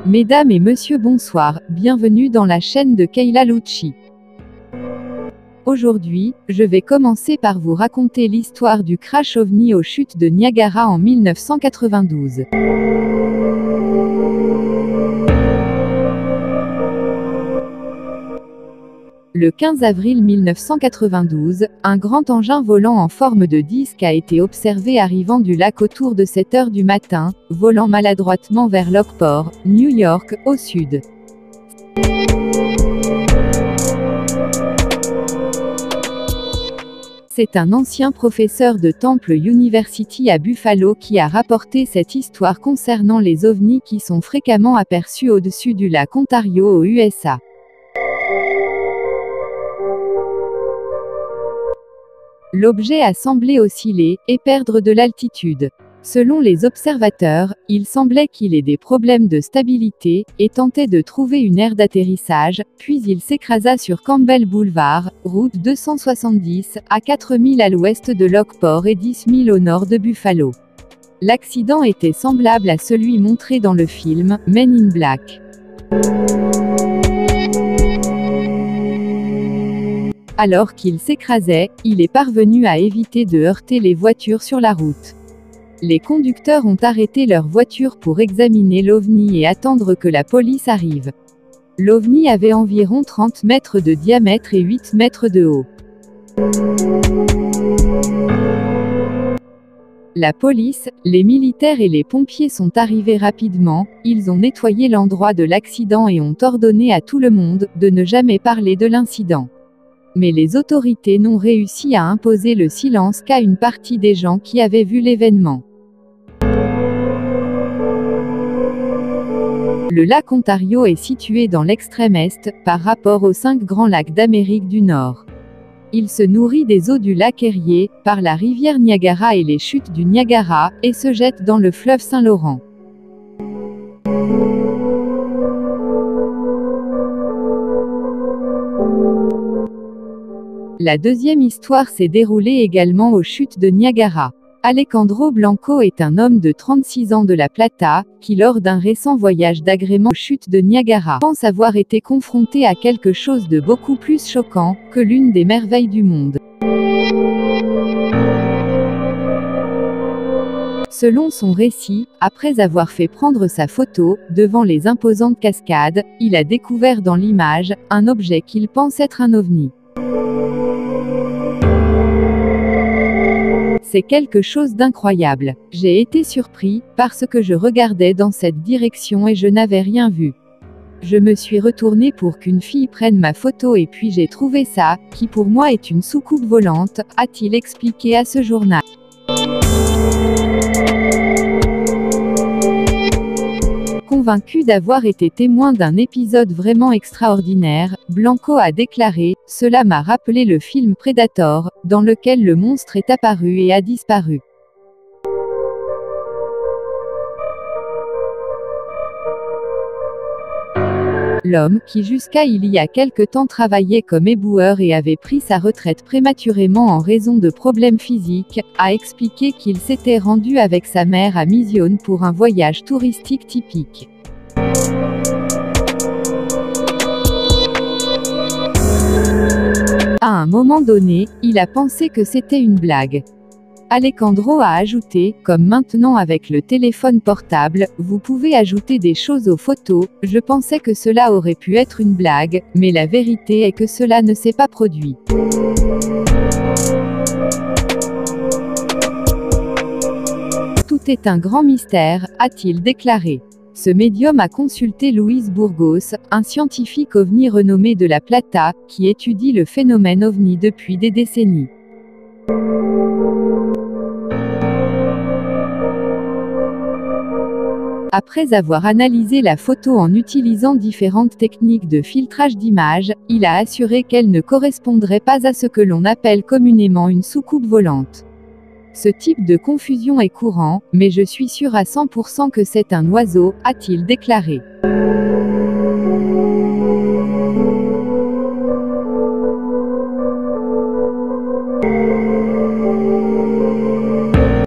Mesdames et messieurs, bonsoir, bienvenue dans la chaîne de Keila Lucci. Aujourd'hui, je vais commencer par vous raconter l'histoire du crash ovni aux chutes de Niagara en 1992. Le 15 avril 1992, un grand engin volant en forme de disque a été observé arrivant du lac autour de 7 heures du matin, volant maladroitement vers Lockport, New York, au sud. C'est un ancien professeur de Temple University à Buffalo qui a rapporté cette histoire concernant les ovnis qui sont fréquemment aperçus au-dessus du lac Ontario aux USA. L'objet a semblé osciller et perdre de l'altitude. Selon les observateurs, il semblait qu'il ait des problèmes de stabilité, et tentait de trouver une aire d'atterrissage, puis il s'écrasa sur Campbell Boulevard, route 270, à 4 milles à l'ouest de Lockport et 10 milles au nord de Buffalo. L'accident était semblable à celui montré dans le film « Men in Black ». Alors qu'il s'écrasait, il est parvenu à éviter de heurter les voitures sur la route. Les conducteurs ont arrêté leur voiture pour examiner l'OVNI et attendre que la police arrive. L'OVNI avait environ 30 mètres de diamètre et 8 mètres de haut. La police, les militaires et les pompiers sont arrivés rapidement, ils ont nettoyé l'endroit de l'accident et ont ordonné à tout le monde de ne jamais parler de l'incident. Mais les autorités n'ont réussi à imposer le silence qu'à une partie des gens qui avaient vu l'événement. Le lac Ontario est situé dans l'extrême est, par rapport aux 5 grands lacs d'Amérique du Nord. Il se nourrit des eaux du lac Erie, par la rivière Niagara et les chutes du Niagara, et se jette dans le fleuve Saint-Laurent. La deuxième histoire s'est déroulée également aux chutes de Niagara. Alejandro Blanco est un homme de 36 ans de La Plata, qui lors d'un récent voyage d'agrément aux chutes de Niagara, pense avoir été confronté à quelque chose de beaucoup plus choquant que l'une des merveilles du monde. Selon son récit, après avoir fait prendre sa photo, devant les imposantes cascades, il a découvert dans l'image, un objet qu'il pense être un ovni. C'est quelque chose d'incroyable. J'ai été surpris, parce que je regardais dans cette direction et je n'avais rien vu. Je me suis retourné pour qu'une fille prenne ma photo et puis j'ai trouvé ça, qui pour moi est une soucoupe volante, a-t-il expliqué à ce journal. Convaincu d'avoir été témoin d'un épisode vraiment extraordinaire, Blanco a déclaré « Cela m'a rappelé le film Predator, dans lequel le monstre est apparu et a disparu. » L'homme, qui jusqu'à il y a quelque temps travaillait comme éboueur et avait pris sa retraite prématurément en raison de problèmes physiques, a expliqué qu'il s'était rendu avec sa mère à Mission pour un voyage touristique typique. À un moment donné, il a pensé que c'était une blague. Alejandro a ajouté, comme maintenant avec le téléphone portable, vous pouvez ajouter des choses aux photos, je pensais que cela aurait pu être une blague, mais la vérité est que cela ne s'est pas produit. C'est un grand mystère, a-t-il déclaré. Ce médium a consulté Luis Burgos, un scientifique ovni renommé de La Plata, qui étudie le phénomène ovni depuis des décennies. Après avoir analysé la photo en utilisant différentes techniques de filtrage d'images, il a assuré qu'elle ne correspondrait pas à ce que l'on appelle communément une soucoupe volante. Ce type de confusion est courant, mais je suis sûr à 100% que c'est un oiseau, a-t-il déclaré.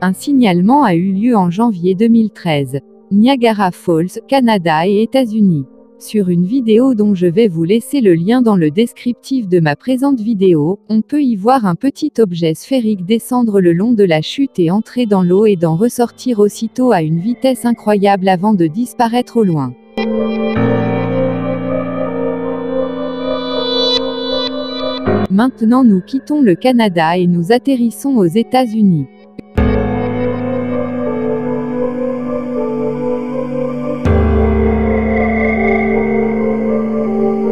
Un signalement a eu lieu en janvier 2013. Niagara Falls, Canada et États-Unis. Sur une vidéo dont je vais vous laisser le lien dans le descriptif de ma présente vidéo, on peut y voir un petit objet sphérique descendre le long de la chute et entrer dans l'eau et d'en ressortir aussitôt à une vitesse incroyable avant de disparaître au loin. Maintenant nous quittons le Canada et nous atterrissons aux États-Unis.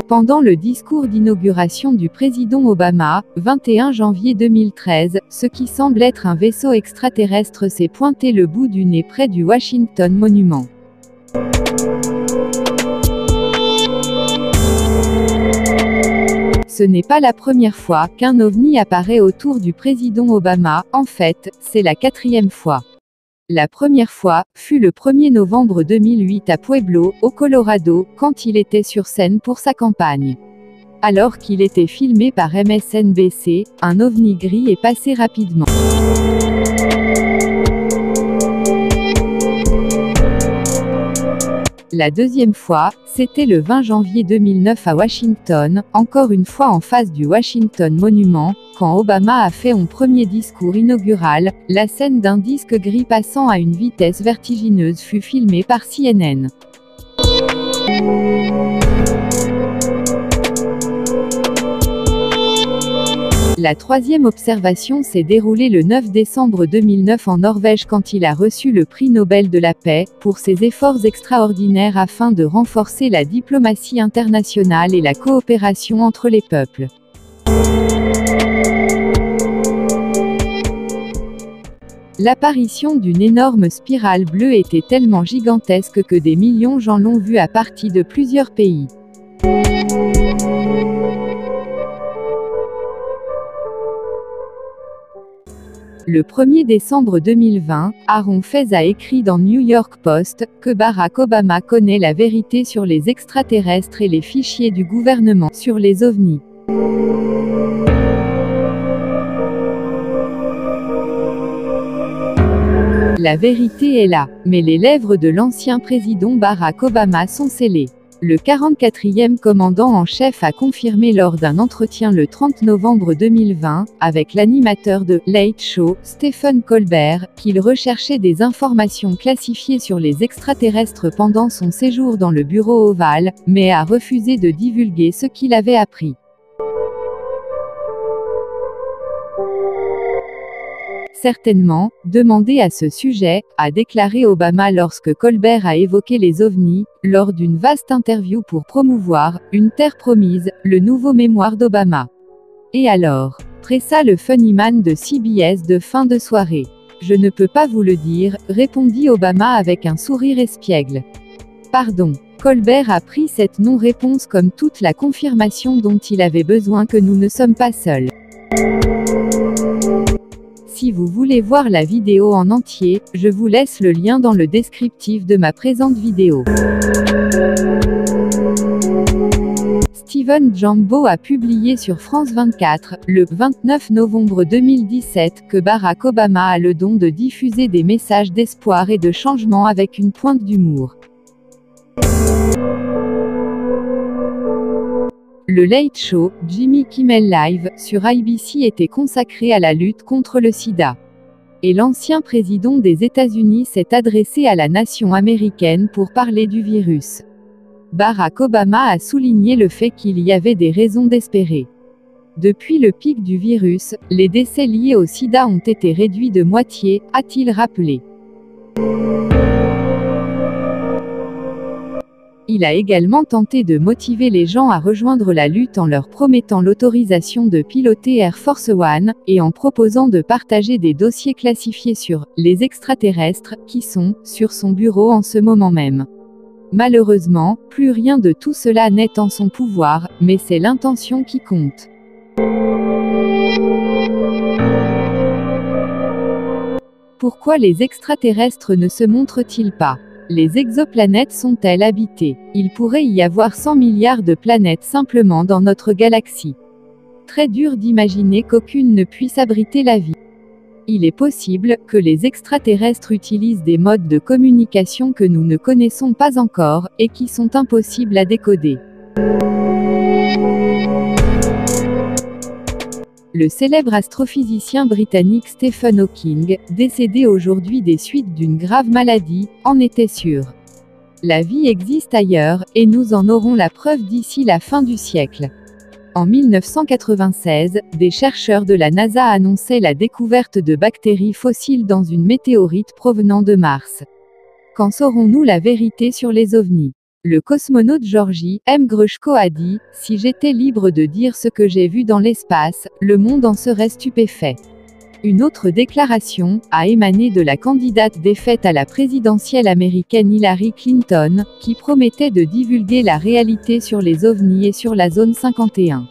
Pendant le discours d'inauguration du président Obama, 21 janvier 2013, ce qui semble être un vaisseau extraterrestre s'est pointé le bout du nez près du Washington Monument. Ce n'est pas la première fois qu'un ovni apparaît autour du président Obama, en fait, c'est la 4e fois. La première fois, fut le 1er novembre 2008 à Pueblo, au Colorado, quand il était sur scène pour sa campagne. Alors qu'il était filmé par MSNBC, un ovni gris est passé rapidement. La deuxième fois, c'était le 20 janvier 2009 à Washington, encore une fois en face du Washington Monument, quand Obama a fait son premier discours inaugural. La scène d'un disque gris passant à une vitesse vertigineuse fut filmée par CNN. La troisième observation s'est déroulée le 9 décembre 2009 en Norvège quand il a reçu le prix Nobel de la paix, pour ses efforts extraordinaires afin de renforcer la diplomatie internationale et la coopération entre les peuples. L'apparition d'une énorme spirale bleue était tellement gigantesque que des millions de gens l'ont vue à partir de plusieurs pays. Le 1er décembre 2020, Aaron Fez a écrit dans New York Post que Barack Obama connaît la vérité sur les extraterrestres et les fichiers du gouvernement sur les ovnis. La vérité est là, mais les lèvres de l'ancien président Barack Obama sont scellées. Le 44e commandant en chef a confirmé lors d'un entretien le 30 novembre 2020, avec l'animateur de Late Show, Stephen Colbert, qu'il recherchait des informations classifiées sur les extraterrestres pendant son séjour dans le bureau ovale, mais a refusé de divulguer ce qu'il avait appris. Certainement, demandé à ce sujet, a déclaré Obama lorsque Colbert a évoqué les ovnis, lors d'une vaste interview pour promouvoir « Une terre promise », le nouveau mémoire d'Obama. Et alors, pressa le funnyman de CBS de fin de soirée. « Je ne peux pas vous le dire », répondit Obama avec un sourire espiègle. Pardon. Colbert a pris cette non-réponse comme toute la confirmation dont il avait besoin que nous ne sommes pas seuls. Si vous voulez voir la vidéo en entier, je vous laisse le lien dans le descriptif de ma présente vidéo. Steven Jambo a publié sur France 24, le 29 novembre 2017, que Barack Obama a le don de diffuser des messages d'espoir et de changement avec une pointe d'humour. Le Late Show, Jimmy Kimmel Live, sur ABC était consacré à la lutte contre le sida. Et l'ancien président des États-Unis s'est adressé à la nation américaine pour parler du virus. Barack Obama a souligné le fait qu'il y avait des raisons d'espérer. Depuis le pic du virus, les décès liés au sida ont été réduits de moitié, a-t-il rappelé. Il a également tenté de motiver les gens à rejoindre la lutte en leur promettant l'autorisation de piloter Air Force One, et en proposant de partager des dossiers classifiés sur les extraterrestres, qui sont sur son bureau en ce moment même. Malheureusement, plus rien de tout cela n'est en son pouvoir, mais c'est l'intention qui compte. Pourquoi les extraterrestres ne se montrent-ils pas ? Les exoplanètes sont-elles habitées? Il pourrait y avoir 100 milliards de planètes simplement dans notre galaxie. Très dur d'imaginer qu'aucune ne puisse abriter la vie. Il est possible que les extraterrestres utilisent des modes de communication que nous ne connaissons pas encore, et qui sont impossibles à décoder. Le célèbre astrophysicien britannique Stephen Hawking, décédé aujourd'hui des suites d'une grave maladie, en était sûr. La vie existe ailleurs, et nous en aurons la preuve d'ici la fin du siècle. En 1996, des chercheurs de la NASA annonçaient la découverte de bactéries fossiles dans une météorite provenant de Mars. Quand saurons-nous la vérité sur les ovnis? Le cosmonaute Georgi M. Grushko a dit « Si j'étais libre de dire ce que j'ai vu dans l'espace, le monde en serait stupéfait ». Une autre déclaration a émané de la candidate défaite à la présidentielle américaine Hillary Clinton, qui promettait de divulguer la réalité sur les ovnis et sur la zone 51.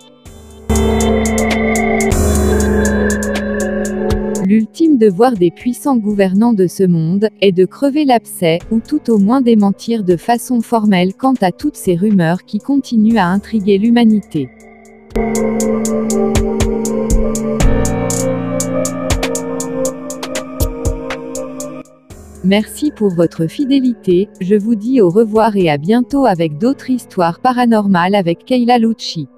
L'ultime devoir des puissants gouvernants de ce monde est de crever l'abcès, ou tout au moins démentir de façon formelle quant à toutes ces rumeurs qui continuent à intriguer l'humanité. Merci pour votre fidélité, je vous dis au revoir et à bientôt avec d'autres histoires paranormales avec Kayla Lucci.